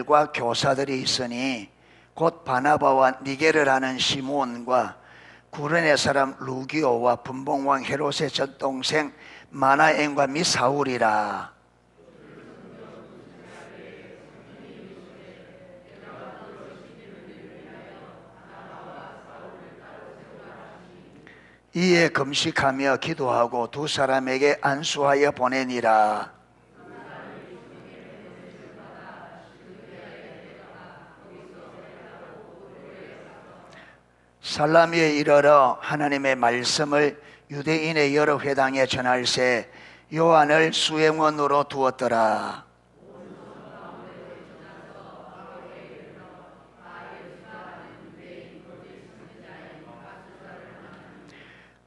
제자들과 교사들이 있으니 곧 바나바와 니게를 하는 시므온과 구레네 사람 루기오와 분봉왕 헤롯의 젖동생 마나엔과 및 사울이라. 이에 금식하며 기도하고 두 사람에게 안수하여 보내니라. 살라미에 이르러 하나님의 말씀을 유대인의 여러 회당에 전할새 요한을 수행원으로 두었더라.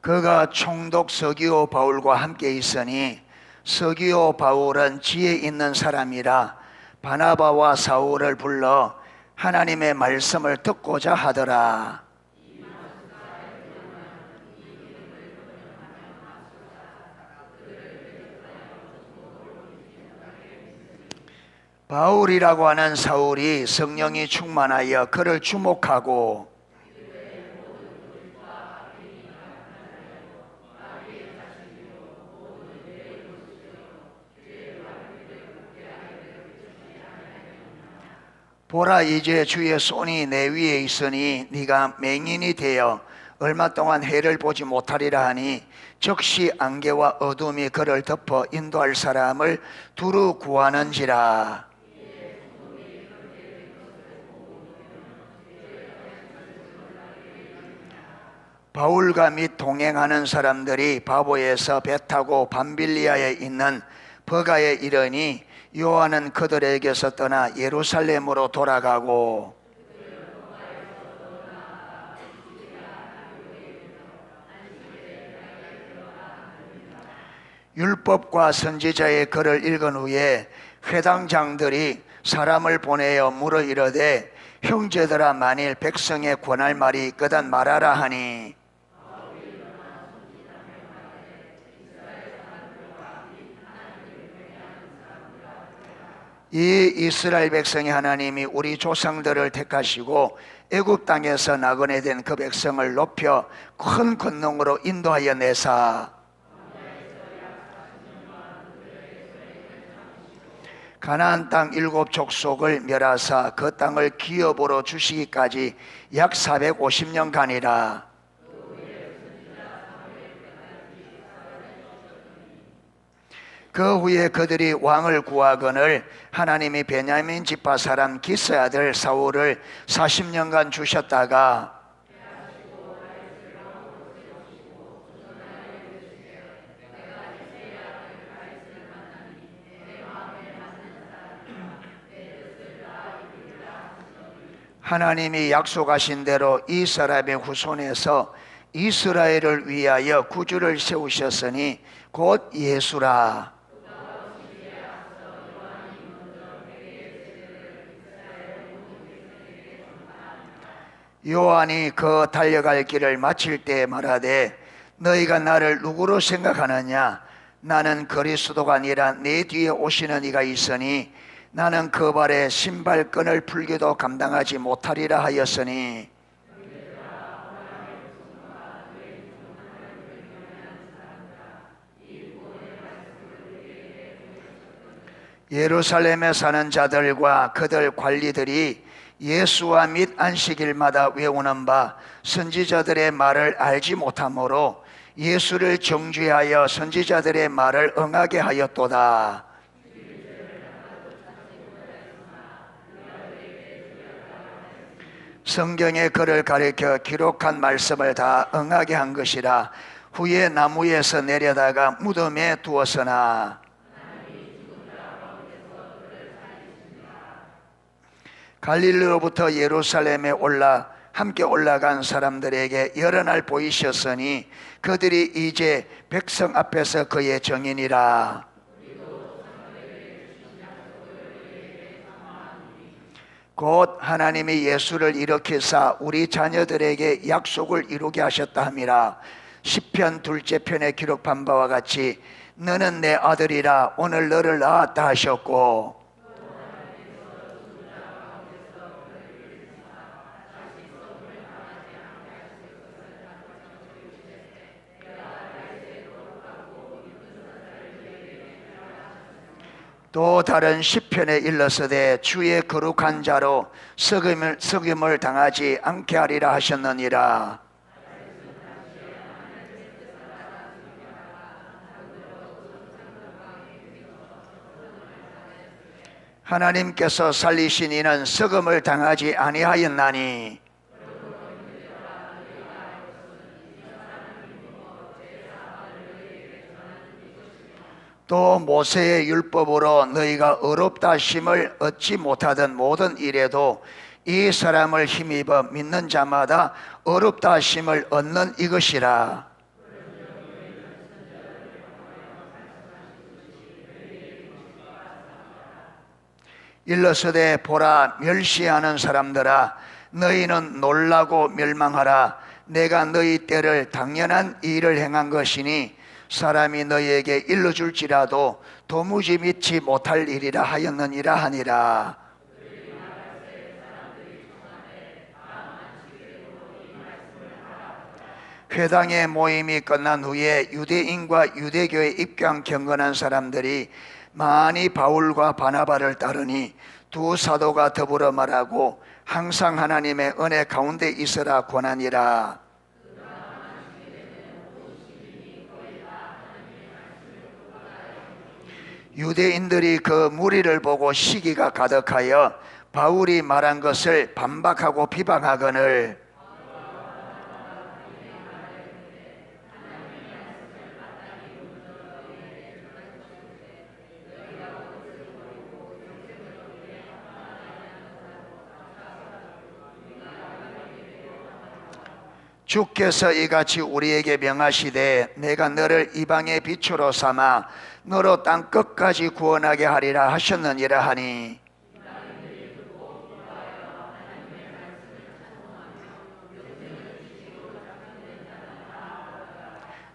그가 총독 서기오 바울과 함께 있으니 서기오 바울은 지혜 있는 사람이라 바나바와 사울을 불러 하나님의 말씀을 듣고자 하더라. 바울이라고 하는 사울이 성령이 충만하여 그를 주목하고 보라, 이제 주의 손이 내 위에 있으니 네가 맹인이 되어 얼마 동안 해를 보지 못하리라 하니 즉시 안개와 어둠이 그를 덮어 인도할 사람을 두루 구하는지라. 바울과 및 동행하는 사람들이 바보에서 배 타고 밤빌리아에 있는 버가에 이르니 요한은 그들에게서 떠나 예루살렘으로 돌아가고 율법과 선지자의 글을 읽은 후에 회당장들이 사람을 보내어 물어 이르되 형제들아, 만일 백성에 권할 말이 있거든 말하라 하니 이 이스라엘 백성이 하나님이 우리 조상들을 택하시고 애굽 땅에서 나그네된 그 백성을 높여 큰 권능으로 인도하여 내사 가나안 땅 7 족속을 멸하사 그 땅을 기업으로 주시기까지 약 450년간이라. 그 후에 그들이 왕을 구하거늘 하나님이 베냐민 지파 사람 기스의 아들 사울을 40년간 주셨다가 하나님이 약속하신 대로 이 사람의 후손에서 이스라엘을 위하여 구주를 세우셨으니 곧 예수라. 요한이 그 달려갈 길을 마칠 때 말하되 너희가 나를 누구로 생각하느냐? 나는 그리스도가 아니라 내 뒤에 오시는 이가 있으니 나는 그 발에 신발끈을 풀기도 감당하지 못하리라 하였으니 예루살렘에 사는 자들과 그들 관리들이 예수와 및 안식일마다 외우는 바 선지자들의 말을 알지 못하므로 예수를 정죄하여 선지자들의 말을 응하게 하였도다. 성경에 그를 가리켜 기록한 말씀을 다 응하게 한 것이라. 후에 나무에서 내려다가 무덤에 두었으나 갈릴리로부터 예루살렘에 함께 올라간 사람들에게 여러 날 보이셨으니 그들이 이제 백성 앞에서 그의 증인이라. 곧 하나님이 예수를 일으키사 우리 자녀들에게 약속을 이루게 하셨다 함이라. 시편 2째 편에 기록한 바와 같이 너는 내 아들이라 오늘 너를 낳았다 하셨고 또 다른 시편에 일러서되 주의 거룩한 자로 석임을 당하지 않게 하리라 하셨느니라. 하나님께서 살리신 이는 석임을 당하지 아니하였나니 또 모세의 율법으로 너희가 의롭다 하심을 얻지 못하던 모든 일에도 이 사람을 힘입어 믿는 자마다 의롭다 하심을 얻는 이것이라. 일러서되 보라, 멸시하는 사람들아, 너희는 놀라고 멸망하라. 내가 너희 때를 당연한 일을 행한 것이니 사람이 너희에게 일러줄지라도 도무지 믿지 못할 일이라 하였느니라 하니라. 회당의 모임이 끝난 후에 유대인과 유대교에 입교한 경건한 사람들이 많이 바울과 바나바를 따르니 두 사도가 더불어 말하고 항상 하나님의 은혜 가운데 있으라 권하니라. 유대인들이 그 무리를 보고 시기가 가득하여 바울이 말한 것을 반박하고 비방하거늘 주께서 이같이 우리에게 명하시되 내가 너를 이방의 빛으로 삼아 너로 땅 끝까지 구원하게 하리라 하셨느니라 하니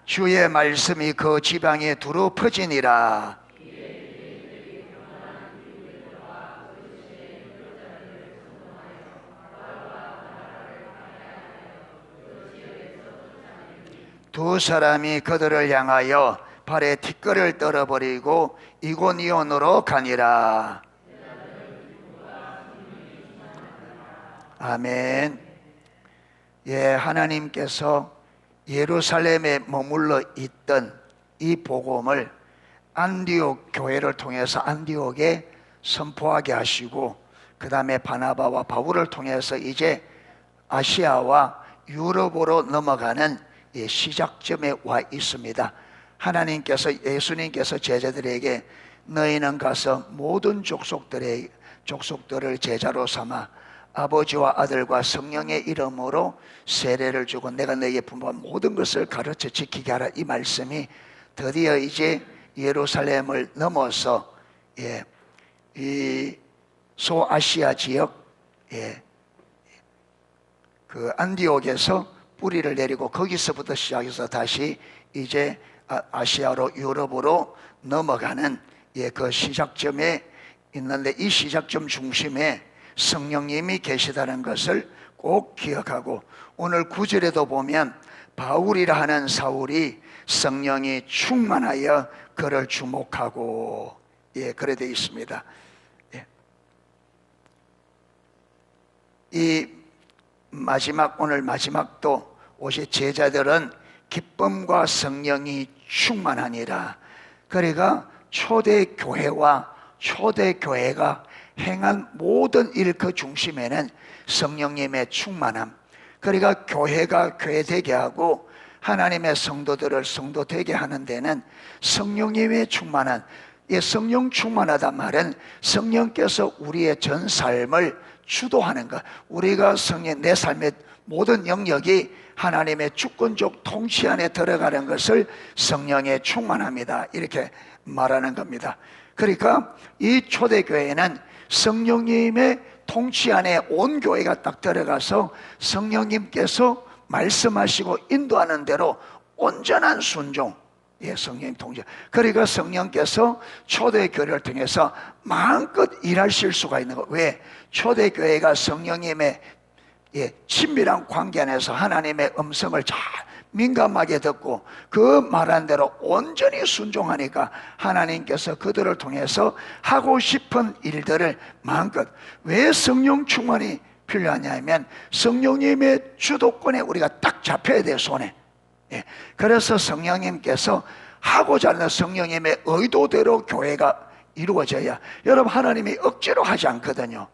주의 말씀이 그 지방에 두루 퍼지니라. 두 사람이 그들을 향하여 발에 티끌을 떨어버리고 이고니온으로 가니라. 아멘. 예, 하나님께서 예루살렘에 머물러 있던 이 복음을 안디옥 교회를 통해서 안디옥에 선포하게 하시고 그 다음에 바나바와 바울을 통해서 이제 아시아와 유럽으로 넘어가는 시작점에 와 있습니다. 하나님께서 예수님께서 제자들에게 너희는 가서 모든 족속들을 제자로 삼아 아버지와 아들과 성령의 이름으로 세례를 주고 내가 너희에게 분부한 모든 것을 가르쳐 지키게 하라. 이 말씀이 드디어 이제 예루살렘을 넘어서 이 소아시아 지역 그 안디옥에서 뿌리를 내리고 거기서부터 시작해서 다시 이제 아시아로 유럽으로 넘어가는 그 시작점에 있는데 이 시작점 중심에 성령님이 계시다는 것을 꼭 기억하고 오늘 9절에도 보면 바울이라 하는 사울이 성령이 충만하여 그를 주목하고 그래 되어 있습니다. 이 오늘 마지막도 오실 제자들은 기쁨과 성령이 충만하니라. 그러니까 초대교회와 초대교회가 행한 모든 일 그 중심에는 성령님의 충만함, 그러니까 교회가 교회되게 하고 하나님의 성도들을 성도되게 하는 데는 성령님의 충만한, 성령 충만하단 말은 성령께서 우리의 전 삶을 주도하는 것, 우리가 내 삶의 모든 영역이 하나님의 주권적 통치 안에 들어가는 것을 성령에 충만합니다, 이렇게 말하는 겁니다. 그러니까 이 초대교회는 성령님의 통치 안에 온 교회가 딱 들어가서 성령님께서 말씀하시고 인도하는 대로 온전한 순종, 성령님 통치. 그러니까 성령께서 초대교회를 통해서 마음껏 일하실 수가 있는 거. 왜? 초대교회가 성령님의 친밀한 관계 안에서 하나님의 음성을 잘 민감하게 듣고 그 말한 대로 온전히 순종하니까 하나님께서 그들을 통해서 하고 싶은 일들을 마음껏. 왜 성령 충만이 필요하냐면 성령님의 주도권에 우리가 딱 잡혀야 돼요, 손에. 예. 그래서 성령님께서 하고자 하는 성령님의 의도대로 교회가 이루어져야. 여러분, 하나님이 억지로 하지 않거든요.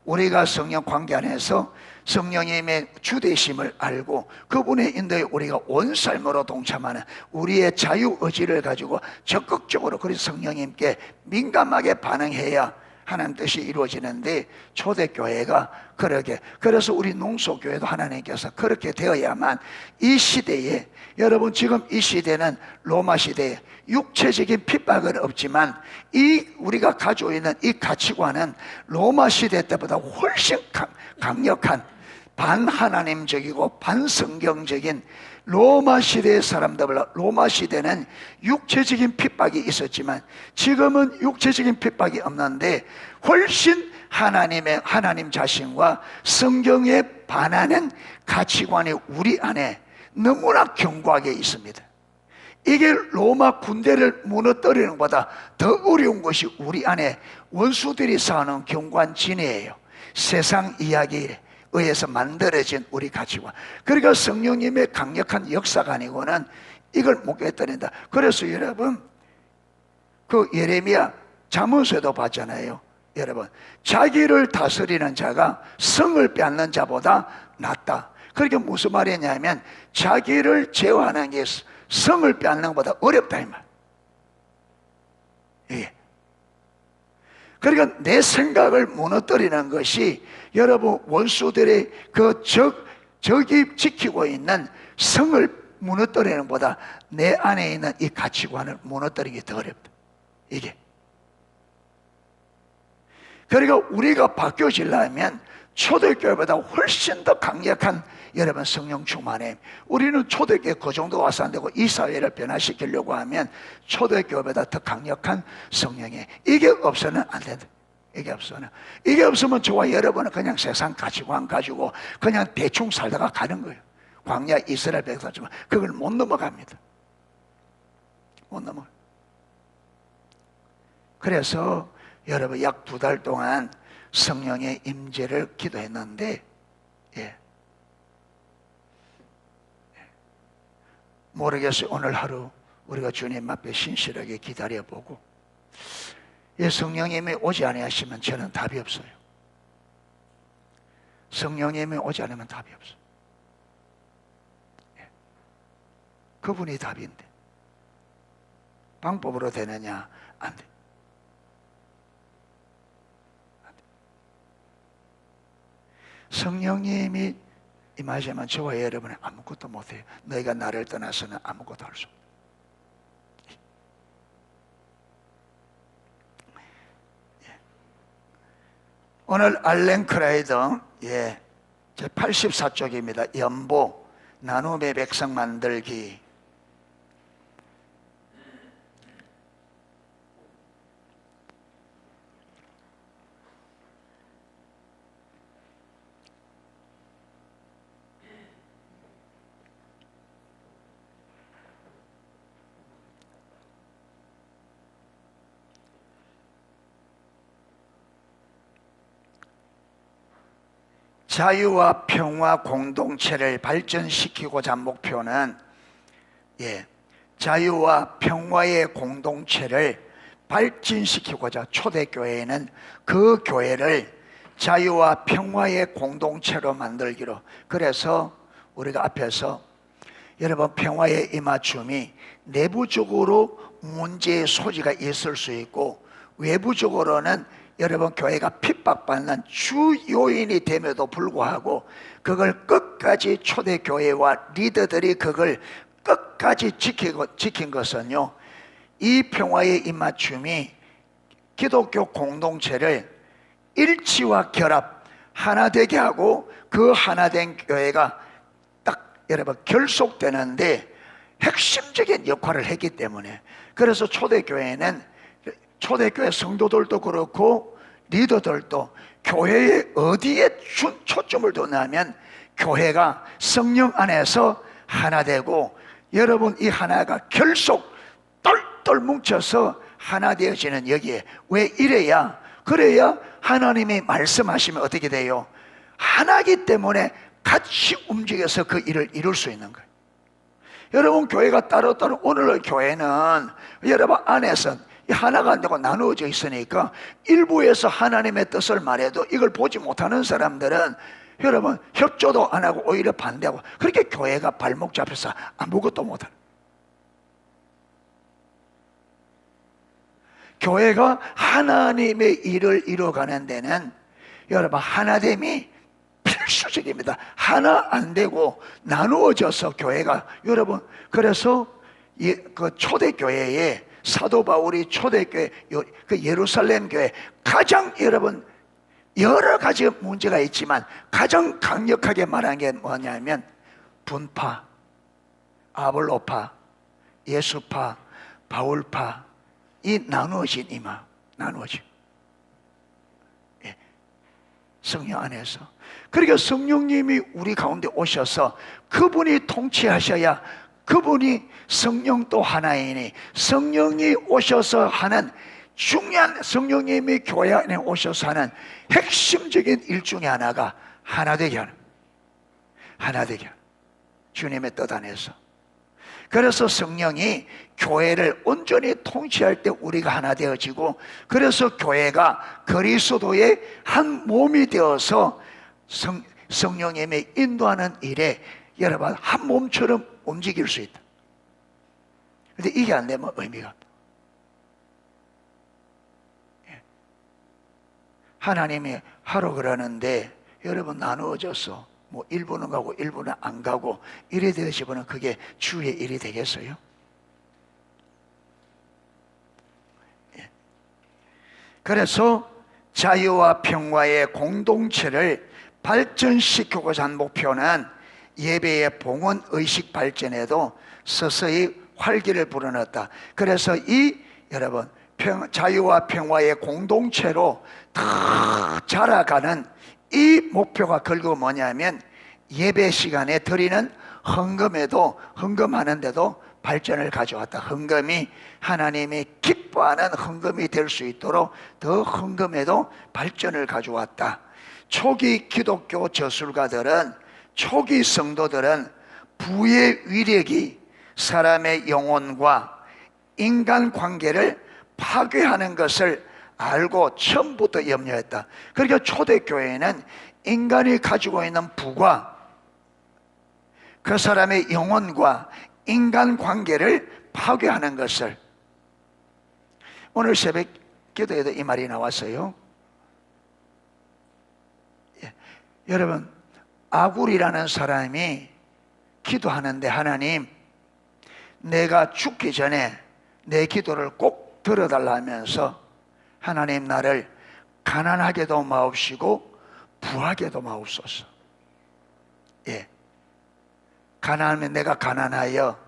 우리가 성령 관계 안에서 성령님의 주되심을 알고 그분의 인도에 우리가 온 삶으로 동참하는 우리의 자유의지를 가지고 적극적으로 그리 성령님께 민감하게 반응해야 하나님 뜻이 이루어지는데, 초대교회가 그러게, 그래서 우리 농소교회도 하나님께서 그렇게 되어야만 이 시대에, 여러분 지금 이 시대는 로마 시대에 육체적인 핍박은 없지만 이 우리가 가지고 있는 이 가치관은 로마 시대 때보다 훨씬 강력한 반하나님적이고 반성경적인 로마 시대의 사람들보다. 로마 시대는 육체적인 핍박이 있었지만 지금은 육체적인 핍박이 없는데 훨씬 하나님 자신과 성경에 반하는 가치관이 우리 안에 너무나 견고하게 있습니다. 이게 로마 군대를 무너뜨리는 것보다 더 어려운 것이 우리 안에 원수들이 쌓아놓은 견고한 진해예요. 세상 이야기에 의해서 만들어진 우리 가치관. 그러니까 성령님의 강력한 역사가 아니고는 이걸 못 깨뜨린다. 그래서 여러분, 그 예레미야 잠언서에도 봤잖아요. 여러분, 자기를 다스리는 자가 성을 빼앗는 자보다 낫다. 그러니까 무슨 말이냐면 자기를 제어하는 게 성을 빼앗는 것보다 어렵다 이 말. 예. 그러니까 내 생각을 무너뜨리는 것이 여러분 원수들의 그 적이 지키고 있는 성을 무너뜨리는 것보다 내 안에 있는 이 가치관을 무너뜨리기 더 어렵다. 이게. 그러니까 우리가 바뀌어지려면 초대교회보다 훨씬 더 강력한 여러분 성령 충만해. 우리는 초대교회 그 정도 와서 안 되고 이 사회를 변화시키려고 하면 초대교회보다 더 강력한 성령에, 이게 없어는 안 된다. 이게 없으면 저와 여러분은 그냥 세상 가치관 가지고 그냥 대충 살다가 가는 거예요. 광야 이스라엘 백성지만 그걸 못 넘어갑니다. 못 넘어. 그래서 여러분 약 2달 동안 성령의 임재를 기도했는데, 예. 모르겠어요. 오늘 하루 우리가 주님 앞에 신실하게 기다려보고, 예, 성령님이 오지 아니하시면 저는 답이 없어요. 성령님이 오지 않으면 답이 없어요. 예. 그분이 답인데 방법으로 되느냐? 안 돼. 성령님이 임하시면 저와 여러분은 아무것도 못해요. 너희가 나를 떠나서는 아무것도 할 수 없다. 예. 오늘 알렌크라이더, 예, 제 84쪽입니다. 연보 나눔의 백성 만들기. 자유와 평화 공동체를 발전시키고자 한 목표는, 예, 자유와 평화의 공동체를 발전시키고자 초대교회에는 그 교회를 자유와 평화의 공동체로 만들기로. 그래서 우리가 앞에서 여러분 평화의 임하춤이 내부적으로 문제의 소지가 있을 수 있고 외부적으로는 여러분 교회가 핍박받는 주 요인이 됨에도 불구하고 그걸 끝까지 초대교회와 리더들이 그걸 끝까지 지킨 것은요, 이 평화의 입맞춤이 기독교 공동체를 일치와 결합 하나 되게 하고 그 하나된 교회가 딱 여러분 결속되는데 핵심적인 역할을 했기 때문에, 그래서 초대교회는 초대교회 성도들도 그렇고 리더들도 교회에 어디에 초점을 두냐면 교회가 성령 안에서 하나 되고, 여러분 이 하나가 결속 똘똘 뭉쳐서 하나 되어지는 여기에. 왜 이래야, 그래야 하나님이 말씀하시면 어떻게 돼요? 하나이기 때문에 같이 움직여서 그 일을 이룰 수 있는 거예요. 여러분 교회가 따로따로, 오늘의 교회는 여러분 안에서 하나가 안 되고 나누어져 있으니까 일부에서 하나님의 뜻을 말해도 이걸 보지 못하는 사람들은 여러분 협조도 안 하고 오히려 반대하고, 그렇게 교회가 발목 잡혀서 아무것도 못하는, 교회가 하나님의 일을 이루어가는 데는 여러분 하나됨이 필수적입니다. 하나 안 되고 나누어져서 교회가, 여러분 그래서 그 초대교회에 사도 바울이 초대교회, 그 예루살렘 교회 가장, 여러분 여러 가지 문제가 있지만 가장 강력하게 말한 게 뭐냐면 분파, 아볼로파, 예수파, 바울파, 이 나누어진 이마, 나누어진, 예, 성령 안에서. 그러니까 성령님이 우리 가운데 오셔서 그분이 통치하셔야, 그분이 성령 또 하나이니 성령이 오셔서 하는 중요한, 성령님이 교회 안에 오셔서 하는 핵심적인 일 중에 하나가 하나 되게 하는, 하나 되게 하는, 주님의 뜻 안에서. 그래서 성령이 교회를 온전히 통치할 때 우리가 하나 되어지고, 그래서 교회가 그리스도의 한 몸이 되어서 성령님의 인도하는 일에 여러분 한 몸처럼 움직일 수 있다. 근데 이게 안 되면 의미가 없다. 하나님이 하러 그러는데 여러분 나누어져서 뭐 일부는 가고 일부는 안 가고 이래 되어지면 그게 주의 일이 되겠어요? 예. 그래서 자유와 평화의 공동체를 발전시키고자 한 목표는 예배의 봉헌 의식 발전에도 서서히 활기를 불어넣었다. 그래서 이 여러분 자유와 평화의 공동체로 다 자라가는 이 목표가 결국 뭐냐면 예배 시간에 드리는 헌금에도, 헌금하는데도 발전을 가져왔다. 헌금이 하나님이 기뻐하는 헌금이 될 수 있도록 더 헌금에도 발전을 가져왔다. 초기 기독교 저술가들은, 초기 성도들은 부의 위력이 사람의 영혼과 인간 관계를 파괴하는 것을 알고 처음부터 염려했다. 그러니까 초대교회는 인간이 가지고 있는 부가 그 사람의 영혼과 인간 관계를 파괴하는 것을, 오늘 새벽 기도에도 이 말이 나왔어요. 예. 여러분 아굴이라는 사람이 기도하는데, 하나님 내가 죽기 전에 내 기도를 꼭 들어달라 하면서, 하나님 나를 가난하게도 마옵시고 부하게도 마옵소서. 예. 가난하면 내가 가난하여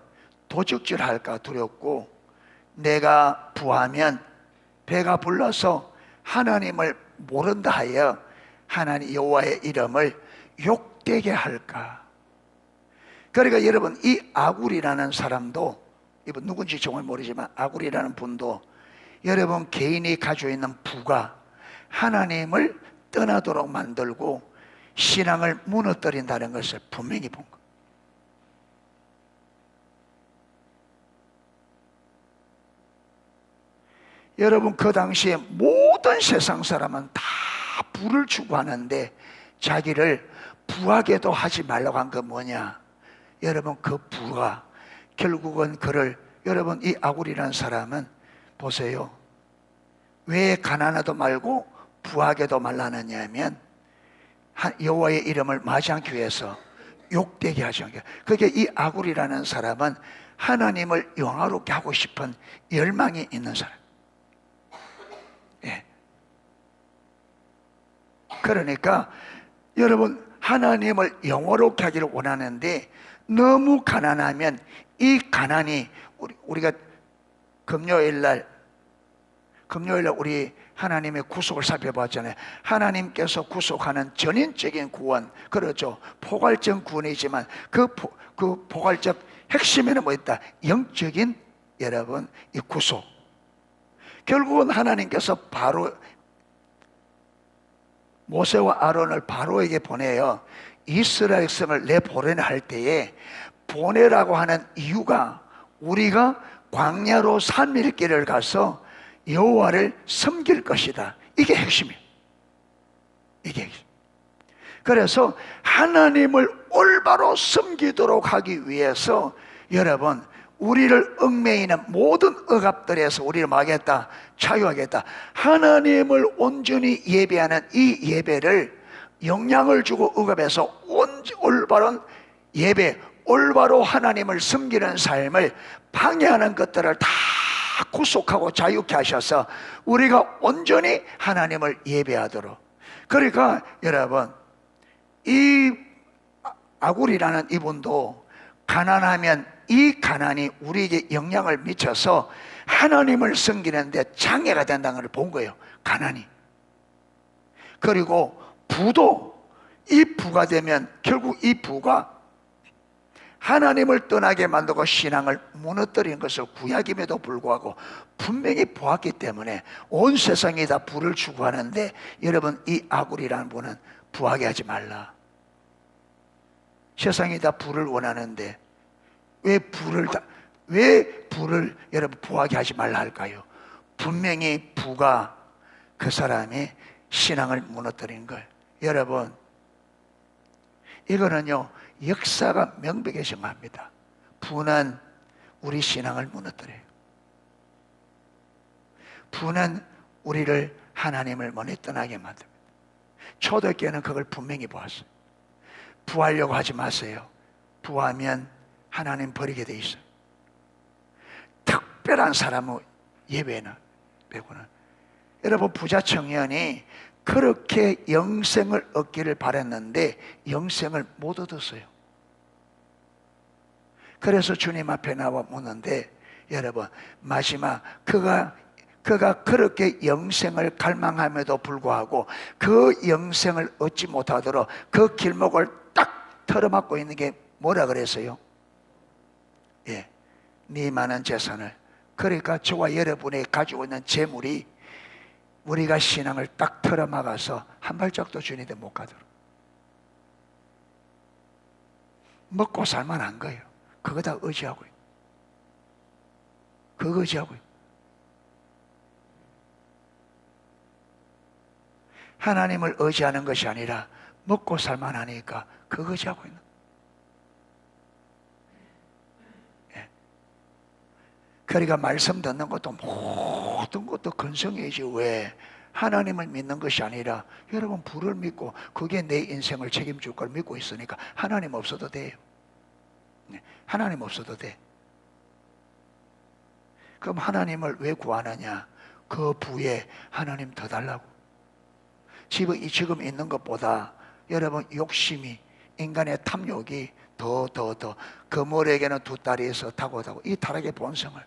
도적질할까 두렵고, 내가 부하면 배가 불러서 하나님을 모른다 하여 하나님 여호와의 이름을 욕되게 할까. 그러니까 여러분 이 아굴이라는 사람도, 이분 누군지 정말 모르지만 아굴이라는 분도 여러분 개인이 가지고 있는 부가 하나님을 떠나도록 만들고 신앙을 무너뜨린다는 것을 분명히 본 것. 여러분 그 당시에 모든 세상 사람은 다 부를 추구하는데 자기를 부하게도 하지 말라고 한 건 뭐냐? 여러분 그 부가 결국은 그를, 여러분 이 아굴이라는 사람은 보세요. 왜 가난하도 말고 부하게도 말라느냐 하면 여호와의 이름을 맞이 않기 위해서, 욕되게 하지 않게. 그게 이 아굴이라는 사람은 하나님을 영화롭게 하고 싶은 열망이 있는 사람. 예. 그러니까 여러분 하나님을 영화롭게 하기를 원하는데 너무 가난하면 이 가난이, 우리가 금요일 날 금요일에 우리 하나님의 구속을 살펴봤잖아요. 하나님께서 구속하는 전인적인 구원, 그렇죠. 포괄적 구원이지만 그 포괄적 핵심에는 뭐 있다? 영적인, 여러분, 이 구속. 결국은 하나님께서 바로 모세와 아론을 바로에게 보내요. 이스라엘 백성을 내보내라 할 때에 보내라고 하는 이유가 우리가 광야로 3일 길을 가서 여호와를 섬길 것이다. 이게 핵심이에요. 이게 핵심. 그래서 하나님을 올바로 섬기도록 하기 위해서 여러분, 우리를 얽매이는 모든 억압들에서 우리를 막겠다, 자유하겠다. 하나님을 온전히 예배하는 이 예배를 영향을 주고 억압해서 올바른 예배, 올바로 하나님을 섬기는 삶을 방해하는 것들을 다 구속하고 자유케 하셔서 우리가 온전히 하나님을 예배하도록. 그러니까 여러분, 이 아굴이라는 이분도 가난하면 이 가난이 우리에게 영향을 미쳐서 하나님을 섬기는데 장애가 된다는 걸 본 거예요. 가난이. 그리고 부도, 이 부가 되면 결국 이 부가 하나님을 떠나게 만들고 신앙을 무너뜨린 것을 구약임에도 불구하고 분명히 보았기 때문에 온 세상이 다 부를 추구하는데, 여러분, 이 아굴이라는 분은 부하게 하지 말라. 세상이 다 부를 원하는데 왜 부를 여러분 부하게 하지 말라 할까요? 분명히 부가 그 사람의 신앙을 무너뜨린 거예요. 여러분, 이거는요 역사가 명백히 증거합니다. 부는 우리 신앙을 무너뜨려요. 부는 우리를 하나님을 먼저 떠나게 만듭니다. 초대교회는 그걸 분명히 보았어요. 부하려고 하지 마세요. 부하면 하나님 버리게 돼 있어요. 특별한 사람은 예배는 빼고는. 여러분, 부자 청년이 그렇게 영생을 얻기를 바랬는데 영생을 못 얻었어요. 그래서 주님 앞에 나와 묻는데, 여러분, 마지막 그가 그렇게 영생을 갈망함에도 불구하고 그 영생을 얻지 못하도록 그 길목을 딱 틀어막고 있는 게 뭐라 그랬어요? 예, 네 많은 재산을. 그러니까 저와 여러분이 가지고 있는 재물이 우리가 신앙을 딱 틀어막아서 한 발짝도 주님께 못 가도록 먹고 살만한 거예요. 그거 다 의지하고 있어요. 그거 의지하고 있어요. 하나님을 의지하는 것이 아니라 먹고 살만하니까 그거 의지하고 있는. 예. 그러니까 말씀 듣는 것도 모든 것도 근성이지, 왜 하나님을 믿는 것이 아니라 여러분 부를 믿고 그게 내 인생을 책임질 걸 믿고 있으니까 하나님 없어도 돼요. 하나님 없어도 돼. 그럼 하나님을 왜 구하느냐? 그 부에 하나님 더 달라고. 지금 있는 것보다 여러분 욕심이, 인간의 탐욕이 더 그물에게는 두 다리 있어 타고 이 타락의 본성을.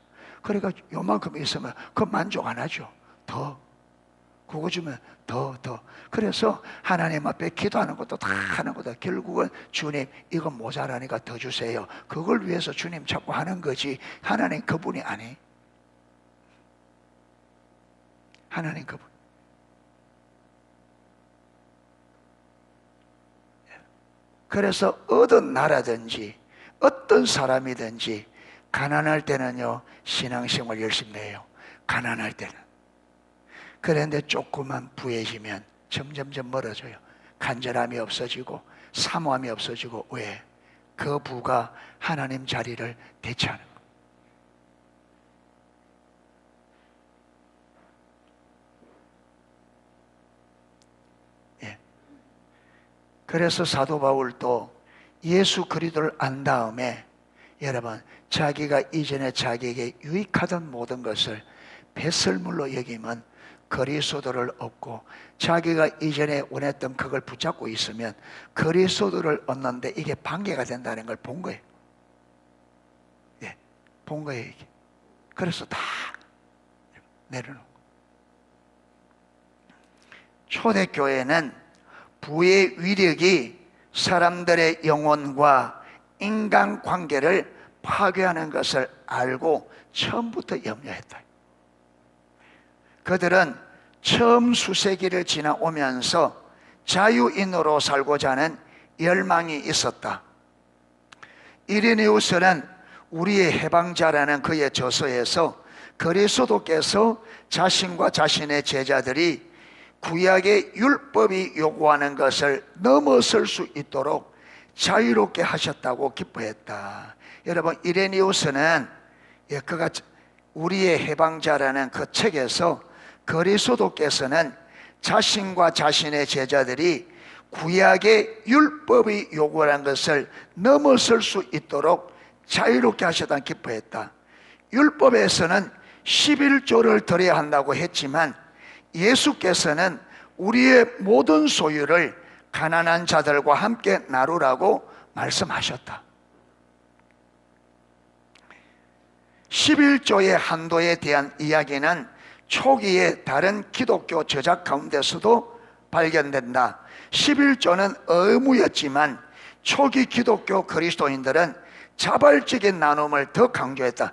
그러니까 요만큼 있으면 그 만족 안 하죠. 더 그거 주면 더. 그래서 하나님 앞에 기도하는 것도 다 하는 거다. 결국은 주님 이건 모자라니까 더 주세요. 그걸 위해서 주님 자꾸 하는 거지, 하나님 그분이 아니. 하나님 그분. 그래서 어떤 나라든지 어떤 사람이든지 가난할 때는요 신앙생활 열심히 해요. 가난할 때는. 그런데 조금만 부해지면 점점점 멀어져요. 간절함이 없어지고 사모함이 없어지고. 왜? 그 부가 하나님 자리를 대체하는 거예요. 예. 그래서 사도 바울도 예수 그리스도를 안 다음에 여러분 자기가 이전에 자기에게 유익하던 모든 것을 배설물로 여기면 그리스도를 얻고, 자기가 이전에 원했던 그걸 붙잡고 있으면 그리스도를 얻는데 이게 방해가 된다는 걸 본 거예요. 예, 본 거예요 이게. 그래서 다 내려놓고. 초대교회는 부의 위력이 사람들의 영혼과 인간관계를 파괴하는 것을 알고 처음부터 염려했다. 그들은 처음 수세기를 지나오면서 자유인으로 살고자 하는 열망이 있었다. 이레네우스는 우리의 해방자라는 그의 저서에서 그리스도께서 자신과 자신의 제자들이 구약의 율법이 요구하는 것을 넘어설 수 있도록 자유롭게 하셨다고 기뻐했다. 여러분, 이레네우스는 그가 우리의 해방자라는 그 책에서 그리스도께서는 자신과 자신의 제자들이 구약의 율법이 요구하는 것을 넘어설 수 있도록 자유롭게 하셨다는 기뻐했다. 율법에서는 11조를 드려야 한다고 했지만 예수께서는 우리의 모든 소유를 가난한 자들과 함께 나누라고 말씀하셨다. 11조의 한도에 대한 이야기는 초기의 다른 기독교 저작 가운데서도 발견된다. 11조는 의무였지만 초기 기독교 그리스도인들은 자발적인 나눔을 더 강조했다.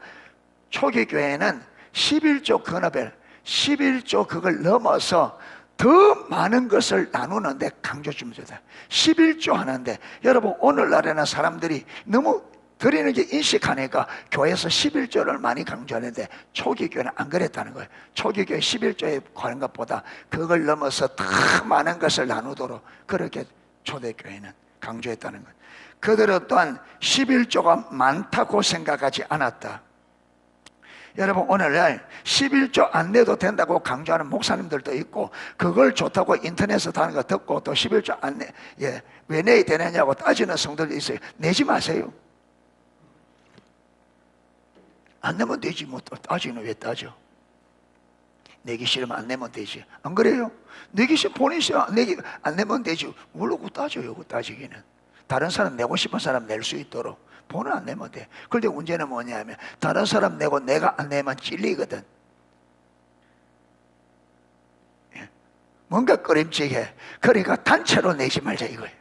초기 교회는 11조 건업을 11조 그걸 넘어서 더 많은 것을 나누는데 강조 좀 줘야 돼. 11조 하는데 여러분, 오늘날에는 사람들이 너무 드리는 게 인식하니까 교회에서 11조를 많이 강조하는데 초기 교회는 안 그랬다는 거예요. 초기 교회 11조에 관한 것보다 그걸 넘어서 더 많은 것을 나누도록 그렇게 초대교회는 강조했다는 거예요. 그들은 또한 11조가 많다고 생각하지 않았다. 여러분, 오늘날 11조 안 내도 된다고 강조하는 목사님들도 있고, 그걸 좋다고 인터넷에서 하는 거 듣고 또 11조 안 내, 왜 내야 되느냐고 따지는 성도들도 있어요. 내지 마세요. 안 내면 되지, 뭐 따지는 왜 따져? 내기 싫으면 안 내면 되지. 안 그래요? 내기 싫으면 본인 싫어 안 내면 되지. 뭘로 따져요, 그 따지기는. 다른 사람 내고 싶은 사람 낼 수 있도록 본은 안 내면 돼. 그런데 문제는 뭐냐면 다른 사람 내고 내가 안 내면 찔리거든. 뭔가 꺼림칙해. 그러니까 단체로 내지 말자 이거예요.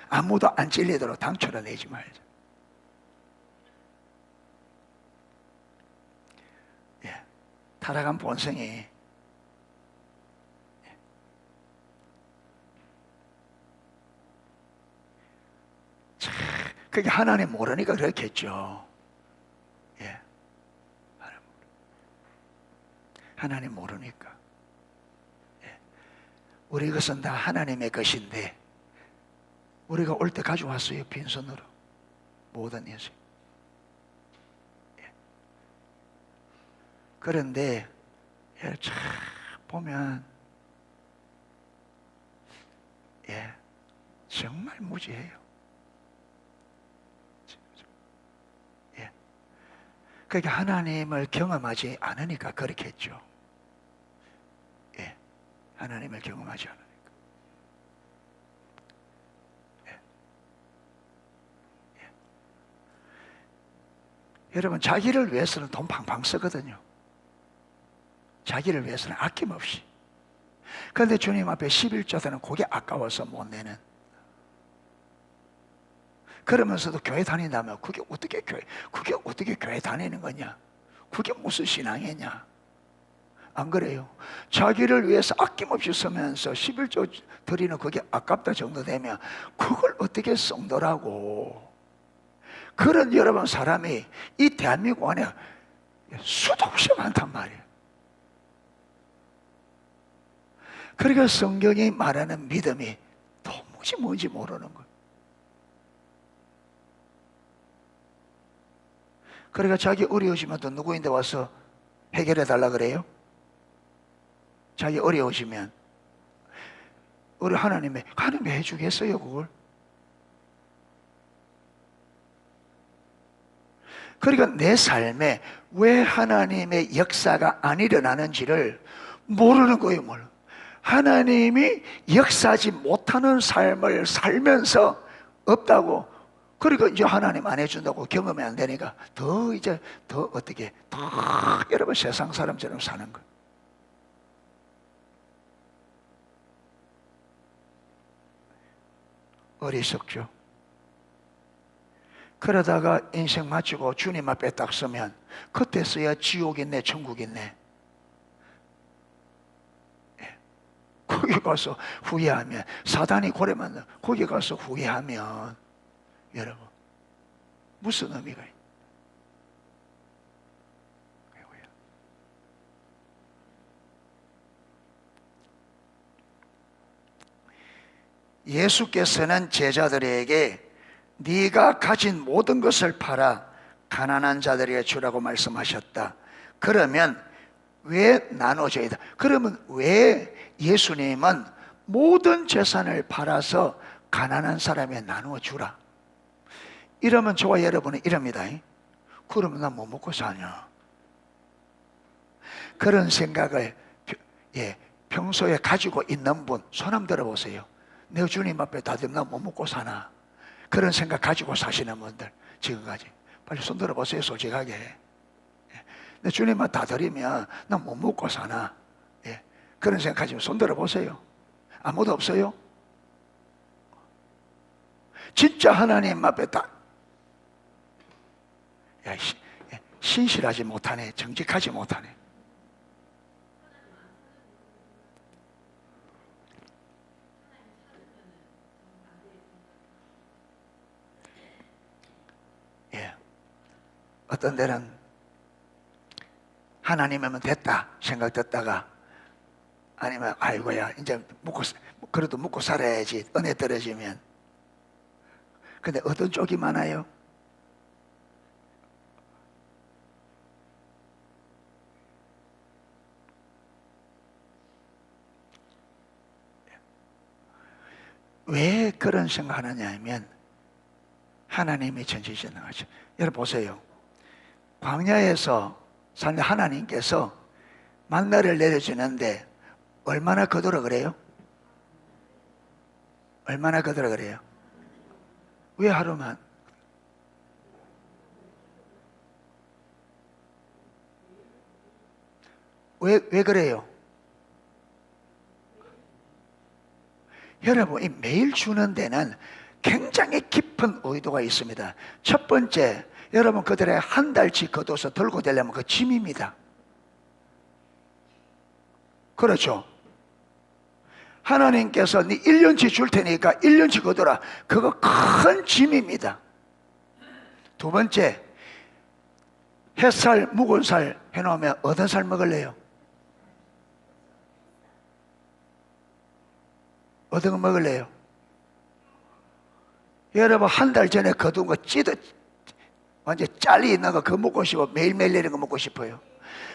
아무도 안 찔리도록 단체로 내지 말자. 타락한 본성이 그게 하나님 모르니까 그렇겠죠. 하나님 모르니까. 우리 것은 다 하나님의 것인데 우리가 올 때 가져왔어요. 빈손으로 모든 인생. 그런데 참 보면 정말 무지해요. 그러니까 하나님을 경험하지 않으니까 그렇겠죠. 하나님을 경험하지 않으니까. 여러분, 자기를 위해서는 돈 팡팡 쓰거든요. 자기를 위해서는 아낌없이. 그런데 주님 앞에 11조들은 그게 아까워서 못 내는. 그러면서도 교회 다닌다면 그게 어떻게 교회 다니는 거냐? 그게 무슨 신앙이냐? 안 그래요? 자기를 위해서 아낌없이 쓰면서 11조 드리는 그게 아깝다 정도 되면 그걸 어떻게 썩더라고. 그런 여러분 사람이 이 대한민국 안에 수도 없이 많단 말이에요. 그러니까 성경이 말하는 믿음이 도무지 뭔지 모르는 거예요. 그러니까 자기 어려우시면 또 누구인데 와서 해결해 달라 그래요? 자기 어려우시면 우리 하나님이 해주겠어요 그걸? 그러니까 내 삶에 왜 하나님의 역사가 안 일어나는지를 모르는 거예요. 몰라. 하나님이 역사하지 못하는 삶을 살면서 없다고. 그러니까 이제 하나님 안 해준다고 경험이 안 되니까 더 어떻게 더 여러분 세상 사람처럼 사는 거예요. 어리석죠. 그러다가 인생 마치고 주님 앞에 딱 서면 그때서야 지옥 있네 천국 있네, 거기 가서 후회하면, 사단이 고래만 거기 가서 후회하면 여러분 무슨 의미가 있나요? 예수께서는 제자들에게 네가 가진 모든 것을 팔아 가난한 자들에게 주라고 말씀하셨다. 그러면 왜 나눠줘야 돼? 그러면 왜 예수님은 모든 재산을 팔아서 가난한 사람에 나누어 주라? 이러면 저와 여러분은 이럽니다. 그러면 나 뭐 먹고 사냐? 그런 생각을 평소에 가지고 있는 분 손 한번 들어보세요. 내 주님 앞에 다 되면 나 뭐 먹고 사나? 그런 생각 가지고 사시는 분들 지금까지 빨리 손 들어보세요. 솔직하게. 내 주님 앞에 다 드리면 나 뭐 먹고 사나? 그런 생각 가지고 손 들어보세요. 아무도 없어요? 진짜 하나님 앞에 다 신실하지 못하네, 정직하지 못하네. 어떤 데는 하나님이면 됐다 생각됐다가, 아니면 아이고야 이제 그래도 먹고 살아야지 은혜 떨어지면. 근데 어떤 쪽이 많아요? 왜 그런 생각하느냐 하면 하나님이 전지전능하죠. 여러분 보세요. 광야에서 사는 하나님께서 만나를 내려주는데 얼마나 거두라 그래요? 얼마나 거두라 그래요? 왜 하루만? 왜 그래요? 여러분, 이 매일 주는 데는 굉장히 깊은 의도가 있습니다. 첫 번째, 여러분 그들의 한 달치 거둬서 들고 되려면 그 짐입니다. 그렇죠? 하나님께서 네 1년치 줄 테니까 1년치 거둬라. 그거 큰 짐입니다. 두 번째, 햇살, 묵은 살 해놓으면 어떤 살 먹을래요? 어떤 거 먹을래요? 여러분 한 달 전에 거둔 거 완전 잘리 있는 거 그거 먹고 싶어. 매일매일 내리는 거 먹고 싶어요.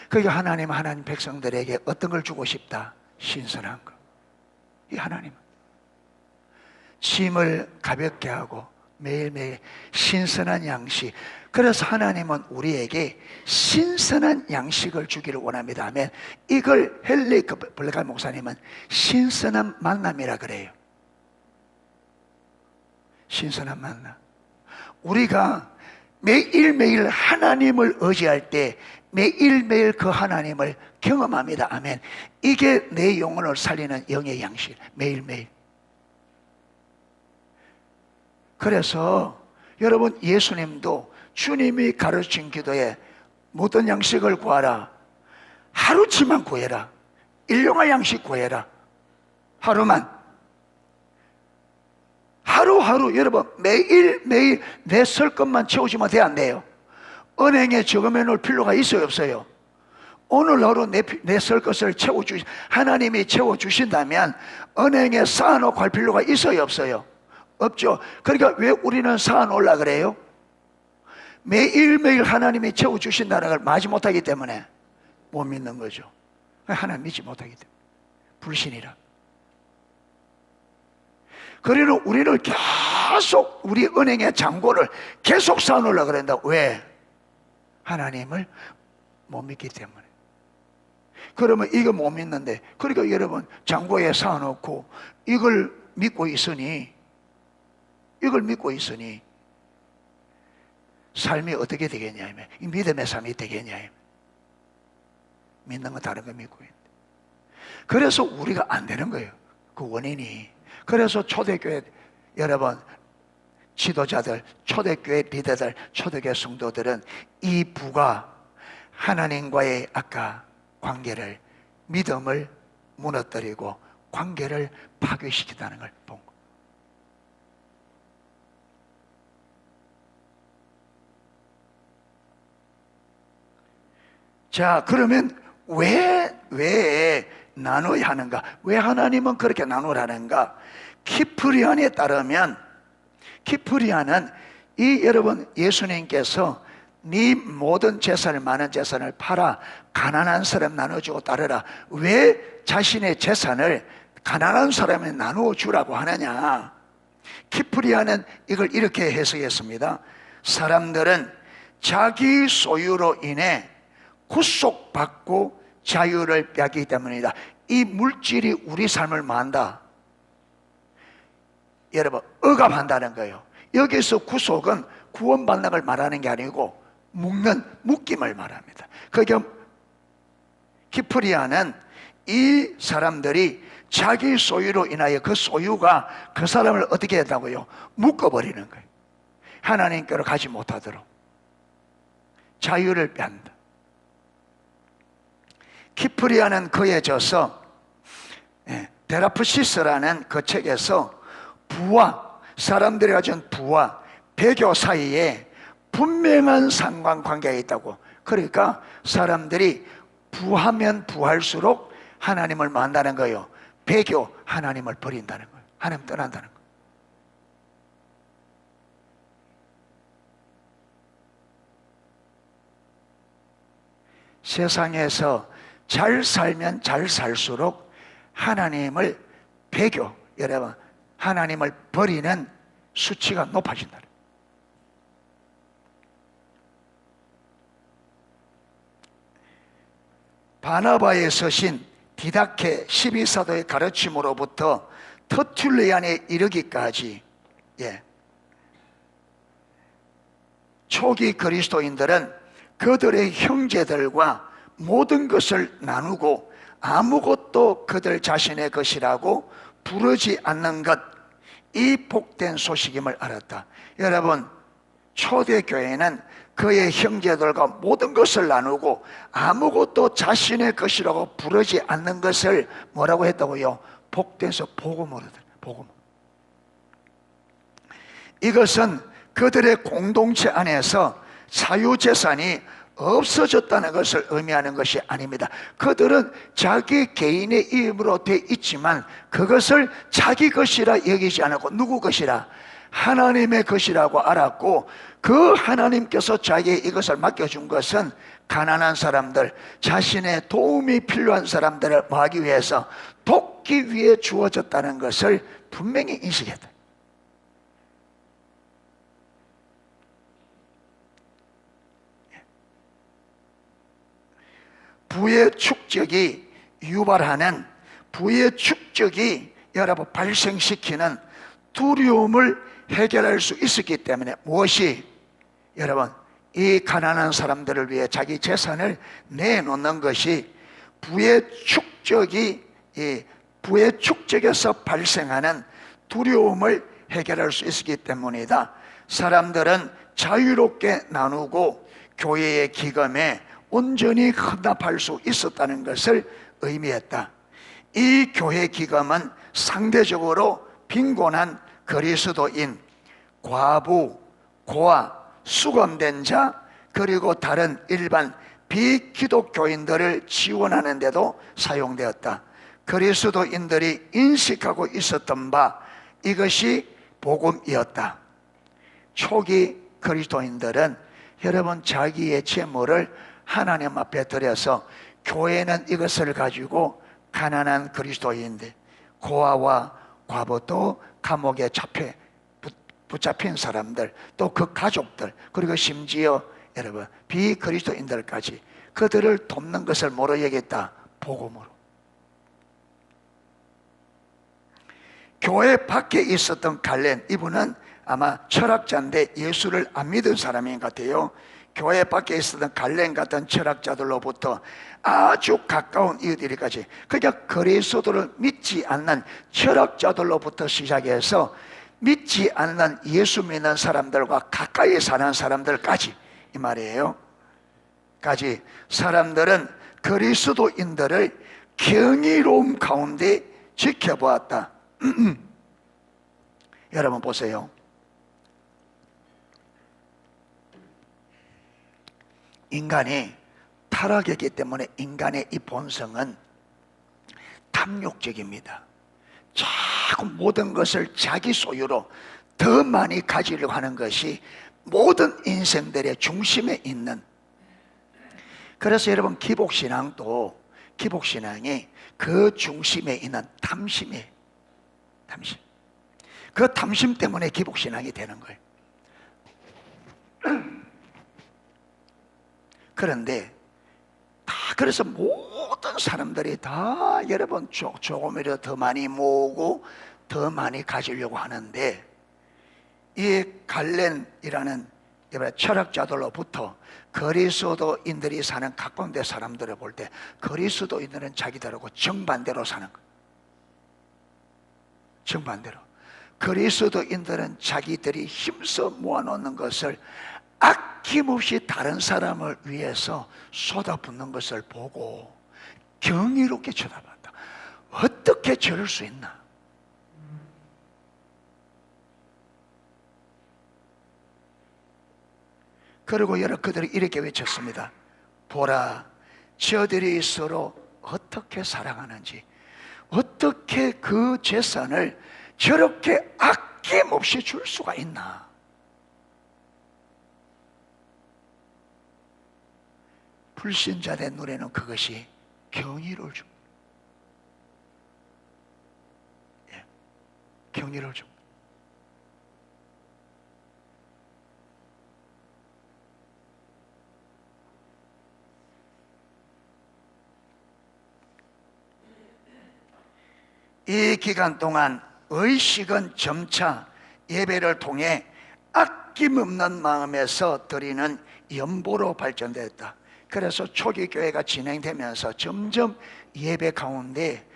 그게 하나님 백성들에게 어떤 걸 주고 싶다? 신선한 거. 이 하나님은 짐을 가볍게 하고 매일매일 신선한 양식. 그래서 하나님은 우리에게 신선한 양식을 주기를 원합니다 하면, 이걸 헨리 블레갈 목사님은 신선한 만남이라 그래요. 신선한 만남. 우리가 매일매일 하나님을 의지할 때 매일매일 그 하나님을 경험합니다. 아멘. 이게 내 영혼을 살리는 영의 양식. 매일매일. 그래서 여러분, 예수님도 주님이 가르친 기도에 모든 양식을 구하라. 하루치만 구해라. 일용할 양식 구해라. 하루만. 하루하루 여러분 매일매일 내 설 것만 채우지면 돼, 안 돼요? 은행에 저금해 놓을 필요가 있어요, 없어요? 오늘 하루 내 설 것을 하나님이 채워주신다면 은행에 쌓아놓고 할 필요가 있어요, 없어요? 없죠. 그러니까 왜 우리는 쌓아놓으려고 그래요? 매일매일 하나님이 채워주신다는 걸 마지 못하기 때문에 못 믿는 거죠. 하나님 믿지 못하기 때문에. 불신이라. 그러나 우리는 계속 우리 은행의 잔고를 계속 쌓아놓으려고 그런다. 왜? 하나님을 못 믿기 때문에. 그러면 이거 못 믿는데, 그러니까 여러분 잔고에 쌓아놓고 이걸 믿고 있으니 삶이 어떻게 되겠냐 하면, 이 믿음의 삶이 되겠냐 하면, 믿는 건 다른 거 믿고 있는데. 그래서 우리가 안 되는 거예요. 그 원인이. 그래서 초대교회 여러분, 지도자들, 초대교회 리더들, 초대교회 성도들은 이 부가 하나님과의 아까 관계를, 믿음을 무너뜨리고 관계를 파괴시키다는 걸 본 거예요. 자, 그러면 왜 나눠야 하는가? 왜 하나님은 그렇게 나누라는가? 키프리안에 따르면, 키프리안은 여러분, 예수님께서 네 모든 재산을, 많은 재산을 팔아 가난한 사람 나눠주고 따르라. 왜 자신의 재산을 가난한 사람에 나누어 주라고 하느냐? 키프리안은 이걸 이렇게 해석했습니다. 사람들은 자기 소유로 인해 구속받고 자유를 빼앗기 때문이다. 이 물질이 우리 삶을 뭐한다? 여러분, 억압한다는 거예요. 여기서 구속은 구원받는 걸 말하는 게 아니고 묶임을 말합니다. 그게 키프리아는 이 사람들이 자기 소유로 인하여 그 소유가 그 사람을 어떻게 한다고요? 묶어버리는 거예요. 하나님께로 가지 못하도록 자유를 빼앗는다. 키프리아는 그에 져서 데라프시스라는 그 책에서 부와, 사람들이 가진 부와 배교 사이에 분명한 상관관계가 있다고. 그러니까 사람들이 부하면 부할수록 하나님을 만나는 거예요. 배교, 하나님을 버린다는 거예요. 하나님 떠난다는 거예요. 세상에서 잘 살면 잘 살수록 하나님을 배교, 여러분, 하나님을 버리는 수치가 높아진다. 바나바의 서신 디다케 12사도의 가르침으로부터 터툴리안에 이르기까지, 초기 그리스도인들은 그들의 형제들과 모든 것을 나누고 아무것도 그들 자신의 것이라고 부르지 않는 것, 이 복된 소식임을 알았다. 여러분, 초대교회는 그의 형제들과 모든 것을 나누고 아무것도 자신의 것이라고 부르지 않는 것을 뭐라고 했다고요? 복된서 복음으로 들어요. 복음. 이것은 그들의 공동체 안에서 사유재산이 없어졌다는 것을 의미하는 것이 아닙니다. 그들은 자기 개인의 이름으로 돼 있지만 그것을 자기 것이라 여기지 않았고 누구 것이라? 하나님의 것이라고 알았고, 그 하나님께서 자기의 이것을 맡겨준 것은 가난한 사람들, 자신의 도움이 필요한 사람들을 모하기 위해서 돕기 위해 주어졌다는 것을 분명히 인식했다. 부의 축적이 유발하는, 부의 축적이 여러분 발생시키는 두려움을 해결할 수 있었기 때문에, 무엇이? 여러분, 이 가난한 사람들을 위해 자기 재산을 내놓는 것이 부의 축적에서 발생하는 두려움을 해결할 수 있었기 때문이다. 사람들은 자유롭게 나누고 교회의 기금에 온전히 헌납할 수 있었다는 것을 의미했다. 이 교회 기금은 상대적으로 빈곤한 그리스도인, 과부, 고아, 수감된 자, 그리고 다른 일반 비기독교인들을 지원하는 데도 사용되었다. 그리스도인들이 인식하고 있었던 바, 이것이 복음이었다. 초기 그리스도인들은 여러분 자기의 재물을 하나님 앞에 드려서, 교회는 이것을 가지고 가난한 그리스도인들, 고아와 과부도 감옥에 붙잡힌 사람들, 또 그 가족들, 그리고 심지어 여러분 비그리스도인들까지 그들을 돕는 것을 뭐로 여겼다? 복음으로. 교회 밖에 있었던 갈렌, 이분은 아마 철학자인데 예수를 안 믿은 사람인 것 같아요. 교회 밖에 있었던 갈렌 같은 철학자들로부터 아주 가까운 이들까지, 그러니까 그리스도를 믿지 않는 철학자들로부터 시작해서 믿지 않는 예수 믿는 사람들과 가까이 사는 사람들까지, 이 말이에요. 까지 사람들은 그리스도인들을 경이로움 가운데 지켜보았다. 여러분 보세요. 인간이 타락했기 때문에 인간의 이 본성은 탐욕적입니다. 자꾸 모든 것을 자기 소유로 더 많이 가지려고 하는 것이 모든 인생들의 중심에 있는, 그래서 여러분 기복신앙도, 기복신앙이 그 중심에 있는 탐심이에요. 탐심. 그 탐심 때문에 기복신앙이 되는 거예요. 그런데 다, 그래서 모든 사람들이 다 여러분 조금이라도 더 많이 모으고 더 많이 가지려고 하는데, 이 갈렌이라는 철학자들로부터 그리스도인들이 사는 가까운데 사람들을 볼 때 그리스도인들은 자기들하고 정반대로 사는 거예요. 정반대로. 그리스도인들은 자기들이 힘써 모아놓는 것을 아낌없이 다른 사람을 위해서 쏟아붓는 것을 보고 경이롭게 쳐다봤다. 어떻게 저럴 수 있나? 그리고 여러 그들이 이렇게 외쳤습니다. 보라, 저들이 서로 어떻게 사랑하는지, 어떻게 그 재산을 저렇게 아낌없이 줄 수가 있나? 불신자의 눈에는 그것이 경이로울 줄, 경이로울 줄. 이 기간 동안 의식은 점차 예배를 통해 아낌없는 마음에서 드리는 연보로 발전됐다. 그래서 초기 교회가 진행되면서 점점 예배 가운데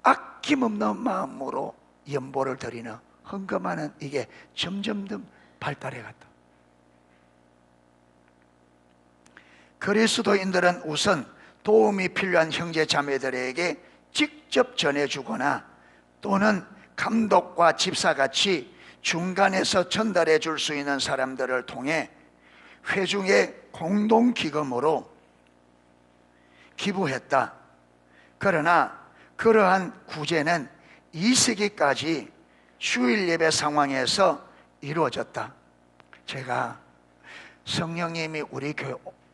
아낌없는 마음으로 연보를 드리는, 헌금하는 이게 점점 더 발달해 갔다. 그리스도인들은 우선 도움이 필요한 형제 자매들에게 직접 전해주거나 또는 감독과 집사같이 중간에서 전달해 줄 수 있는 사람들을 통해 회중의 공동기금으로 기부했다. 그러나 그러한 구제는 2세기까지 주일 예배 상황에서 이루어졌다. 제가 성령님이 우리 교회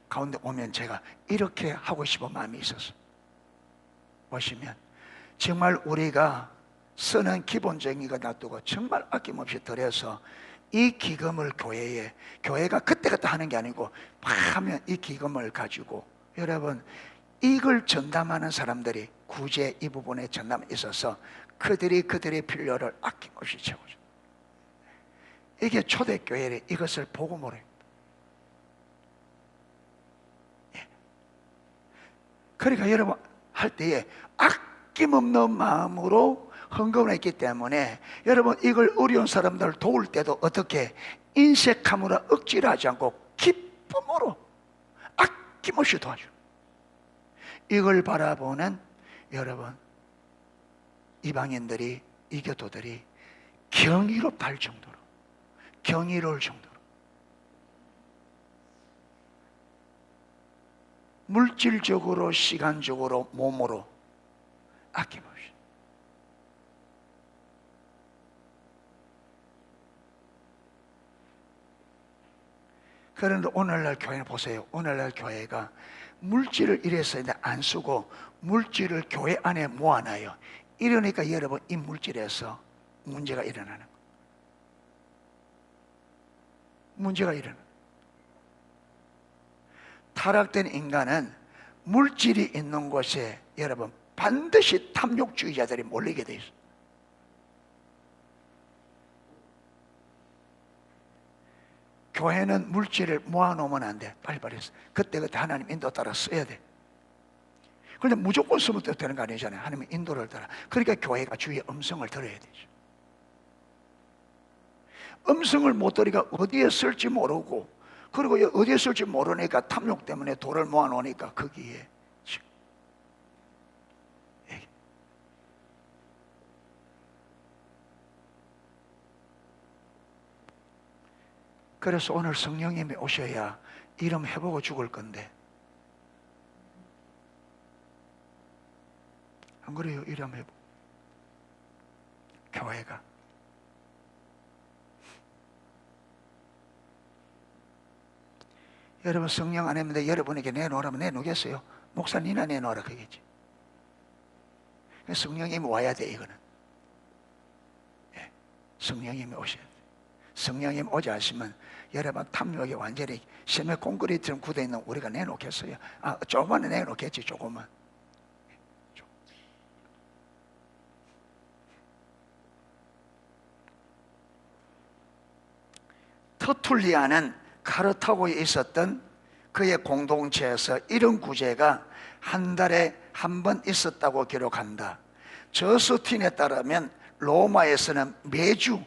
가운데 오면 제가 이렇게 하고 싶은 마음이 있었어요. 보시면 정말 우리가 쓰는 기본적인 거 놔두고 정말 아낌없이 들여서 이 기금을 교회에, 교회가 그때그때 하는 게 아니고 하면 이 기금을 가지고, 여러분 이걸 전담하는 사람들이 구제 이 부분에 전담이 있어서 그들이 그들의 필요를 아낌없이 채워줘. 이게 초대교회에 이것을 복음으로 해요. 그러니까 여러분 할 때에 아낌없는 마음으로 헌금을 했기 때문에 여러분 이걸 어려운 사람들을 도울 때도 어떻게 인색함으로 억지를 하지 않고 기쁨으로 아낌없이 도와줘. 이걸 바라보는 여러분 이방인들이, 이교도들이 경이롭다 할 정도로, 경이로울 정도로 물질적으로, 시간적으로, 몸으로 아낌없이. 그런데 오늘날 교회는 보세요. 오늘날 교회가 물질을 이래서 안 쓰고 물질을 교회 안에 모아놔요. 이러니까 여러분 이 물질에서 문제가 일어나는 거예요. 문제가 일어나는 거예요. 타락된 인간은 물질이 있는 곳에 여러분 반드시 탐욕주의자들이 몰리게 돼 있어요. 교회는 물질을 모아놓으면 안 돼. 빨리빨리 해서 그때그때 하나님 인도 따라 써야 돼. 그런데 무조건 쓰면 되는 거 아니잖아요. 하나님의 인도를 따라. 그러니까 교회가 주의 음성을 들어야 되죠. 음성을 못 들으니까 어디에 쓸지 모르고, 그리고 어디에 쓸지 모르니까 탐욕 때문에 돌을 모아놓으니까 거기에. 그래서 오늘 성령님이 오셔야 이름 해보고 죽을 건데, 안 그래요? 이름 해보고 교회가 여러분 성령 안 했는데 여러분에게 내놓으라면 내놓겠어요? 목사 니나 내놓으라 그겠지. 성령님이 와야 돼. 이거는 성령님이 오셔야 돼. 성령님 오지 않으시면 여러분 탐욕에 완전히 심해 콘크리트처럼 굳어있는 우리가 내놓겠어요? 조금만 내놓겠지. 조금만. 터툴리아는 카르타고에 있었던 그의 공동체에서 이런 구제가 한 달에 한 번 있었다고 기록한다. 저스틴에 따르면 로마에서는 매주,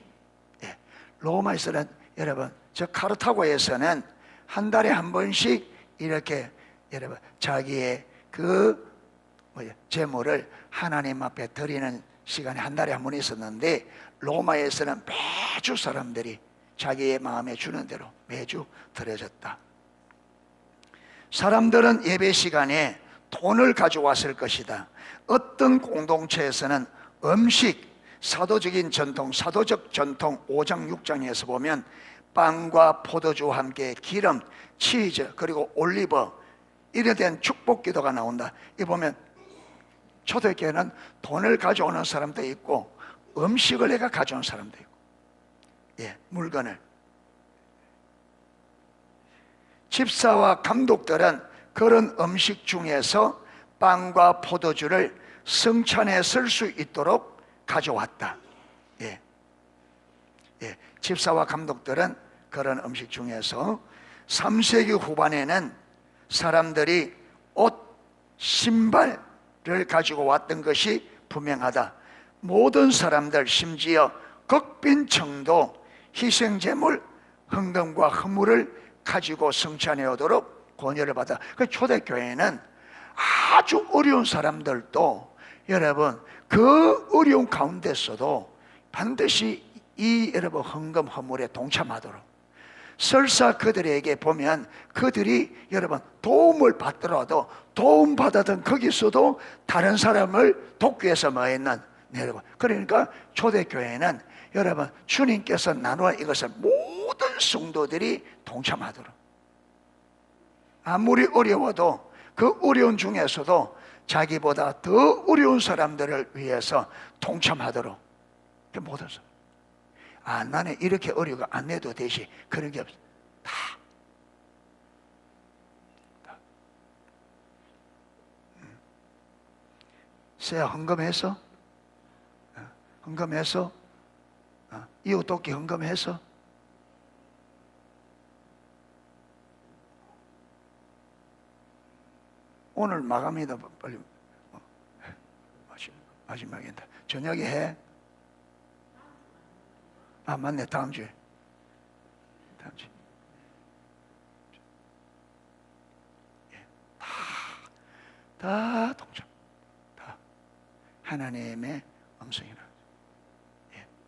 로마에서는 여러분 저 카르타고에서는 한 달에 한 번씩 이렇게 여러분 자기의 그 재물을 하나님 앞에 드리는 시간이 한 달에 한 번 있었는데, 로마에서는 매주 사람들이 자기의 마음에 주는 대로 매주 드려졌다. 사람들은 예배 시간에 돈을 가져왔을 것이다. 어떤 공동체에서는 음식, 사도적 전통 5장 6장에서 보면 빵과 포도주와 함께 기름, 치즈, 그리고 올리브 이에 대한 축복 기도가 나온다. 이 보면 초대교회는 돈을 가져오는 사람도 있고 음식을 내가 가져온 사람도 있고, 물건을. 집사와 감독들은 그런 음식 중에서 빵과 포도주를 성찬에 쓸 수 있도록 가져왔다. 집사와 감독들은 그런 음식 중에서 3세기 후반에는 사람들이 옷, 신발을 가지고 왔던 것이 분명하다. 모든 사람들, 심지어 극빈청도 희생제물, 헌금과 허물을 가지고 성찬에 오도록 권유를 받아. 그 초대교회는 아주 어려운 사람들도 여러분 그 어려운 가운데서도 반드시 이 여러분 헌금 허물에 동참하도록, 설사 그들에게 보면 그들이 여러분 도움을 받더라도 도움받았던 거기서도 다른 사람을 돕기 위해서 뭐 했는 여러분, 그러니까 초대교회는 여러분 주님께서 나누어 이것을 모든 성도들이 동참하도록, 아무리 어려워도 그 어려운 중에서도 자기보다 더 어려운 사람들을 위해서 동참하도록. 모든 사람, 나는 이렇게 어려워 안 내도 되지, 그런 게 없어. 다. 세야 헌금해서, 헌금해서, 이웃 돕기 헌금해서. 오늘 마감이다. 빨리 마지막이다. 저녁에 해. 맞네. 다음 주에. 다 동참. 다 하나님의 음성이라.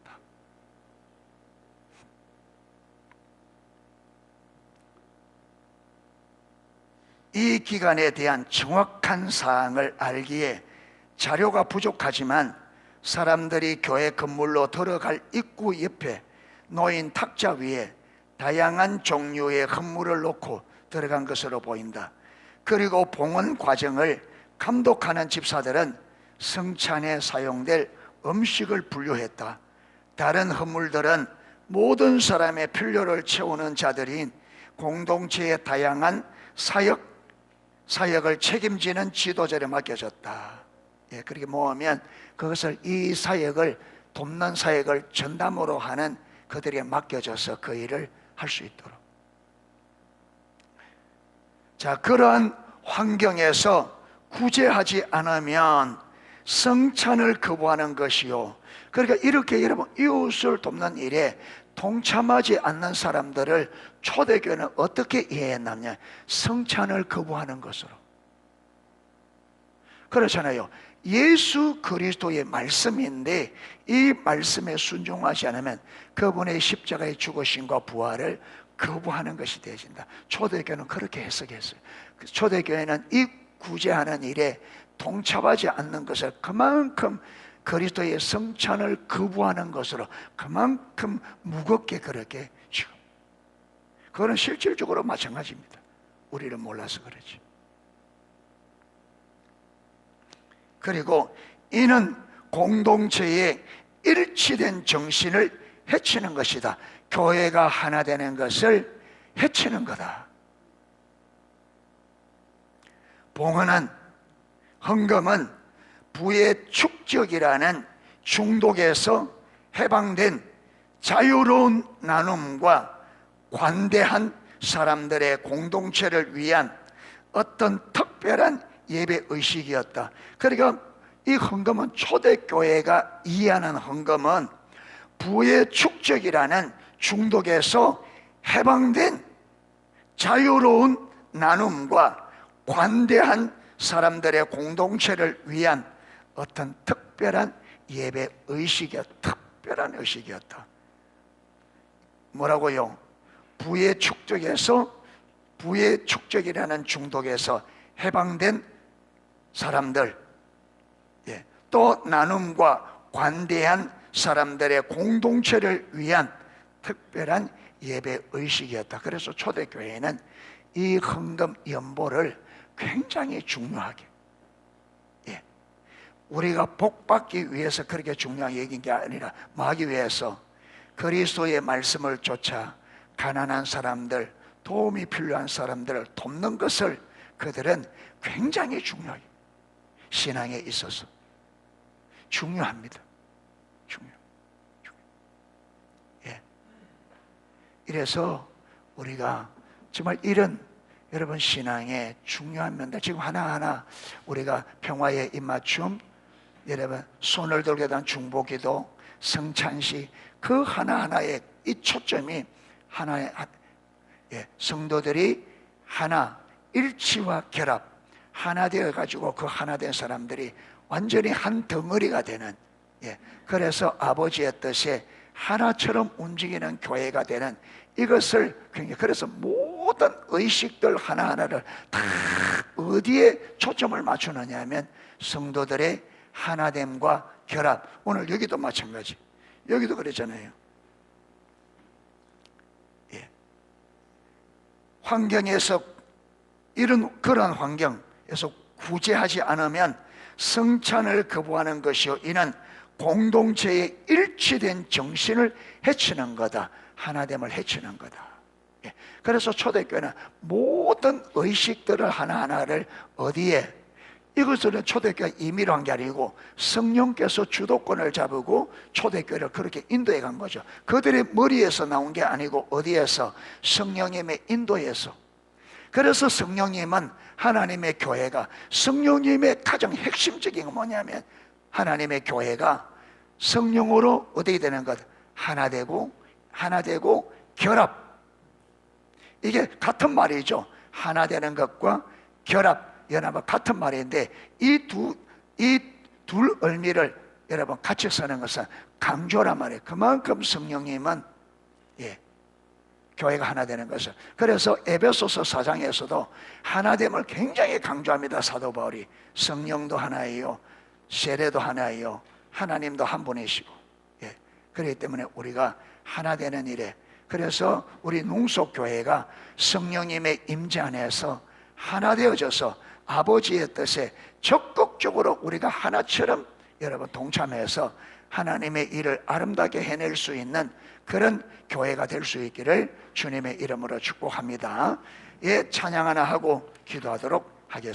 다. 이 기간에 대한 정확한 사항을 알기에 자료가 부족하지만 사람들이 교회 건물로 들어갈 입구 옆에 놓인 탁자 위에 다양한 종류의 헌물을 놓고 들어간 것으로 보인다. 그리고 봉헌 과정을 감독하는 집사들은 성찬에 사용될 음식을 분류했다. 다른 헌물들은 모든 사람의 필요를 채우는 자들인 공동체의 다양한 사역을 책임지는 지도자를 맡겨졌다. 그렇게 모으면 그것을 이 사역을 돕는 사역을 전담으로 하는 그들에게 맡겨져서 그 일을 할 수 있도록. 자, 그러한 환경에서 구제하지 않으면 성찬을 거부하는 것이요. 그러니까 이렇게 여러분 이웃을 돕는 일에 동참하지 않는 사람들을 초대교회는 어떻게 이해했느냐? 성찬을 거부하는 것으로. 그렇잖아요. 예수 그리스도의 말씀인데 이 말씀에 순종하지 않으면 그분의 십자가의 죽으심과 부활을 거부하는 것이 되어진다. 초대교회는 그렇게 해석했어요. 초대교회는 이 구제하는 일에 동참하지 않는 것을 그만큼 그리스도의 성찬을 거부하는 것으로 그만큼 무겁게 그렇게 지금 그거는 실질적으로 마찬가지입니다. 우리는 몰라서 그렇지. 그리고 이는 공동체의 일치된 정신을 해치는 것이다. 교회가 하나 되는 것을 해치는 거다. 봉헌은, 헌금은 부의 축적이라는 중독에서 해방된 자유로운 나눔과 관대한 사람들의 공동체를 위한 어떤 특별한 예배 의식이었다. 그러니까 이 헌금은 초대교회가 이해하는 헌금은 부의 축적이라는 중독에서 해방된 자유로운 나눔과 관대한 사람들의 공동체를 위한 어떤 특별한 예배 의식이었다. 특별한 의식이었다. 뭐라고요? 부의 축적이라는 중독에서 해방된 사람들, 또 나눔과 관대한 사람들의 공동체를 위한 특별한 예배 의식이었다. 그래서 초대교회는 이 헌금 연보를 굉장히 중요하게, 우리가 복받기 위해서 그렇게 중요한 얘기인 게 아니라 마기 위해서 그리스도의 말씀을 쫓아 가난한 사람들, 도움이 필요한 사람들을 돕는 것을 그들은 굉장히 중요해요. 신앙에 있어서 중요합니다. 이래서 우리가 정말 이런 여러분 신앙의 중요한 면들, 지금 하나하나 우리가 평화의 입맞춤, 여러분 손을 들게 된 중보기도, 성찬식, 그 하나하나의 이 초점이 하나의 성도들이 하나, 일치와 결합, 하나 되어 가지고 그 하나 된 사람들이 완전히 한 덩어리가 되는, 그래서 아버지의 뜻에 하나처럼 움직이는 교회가 되는 이것을 굉장히, 그래서 모든 의식들 하나하나를 다 어디에 초점을 맞추느냐 하면 성도들의 하나됨과 결합. 오늘 여기도 마찬가지, 여기도 그랬잖아요. 환경에서 그런 환경에서 구제하지 않으면 성찬을 거부하는 것이요, 이는 공동체의 일치된 정신을 해치는 거다. 하나됨을 해치는 거다. 그래서 초대교회는 모든 의식들을 하나하나를 어디에, 이것은 초대교회가 임의로 한 게 아니고 성령께서 주도권을 잡고 초대교회를 그렇게 인도해 간 거죠. 그들의 머리에서 나온 게 아니고 어디에서? 성령님의 인도에서. 그래서 성령님은 하나님의 교회가, 성령님의 가장 핵심적인 건 뭐냐면 하나님의 교회가 성령으로 어떻게 되는 것? 하나 되고 결합. 이게 같은 말이죠. 하나 되는 것과 결합, 연합은 같은 말인데 이 둘 의미를 여러분 같이 쓰는 것은 강조란 말이에요. 그만큼 성령님은 교회가 하나 되는 것을. 그래서 에베소서 4장에서도 하나됨을 굉장히 강조합니다. 사도 바울이 성령도 하나예요, 세례도 하나예요, 하나님도 한 분이시고. 그렇기 때문에 우리가 하나 되는 일에, 그래서 우리 농속교회가 성령님의 임재 안에서 하나 되어져서 아버지의 뜻에 적극적으로 우리가 하나처럼 여러분 동참해서 하나님의 일을 아름답게 해낼 수 있는 그런 교회가 될 수 있기를 주님의 이름으로 축복합니다. 찬양 하나 하고 기도하도록 하겠습니다.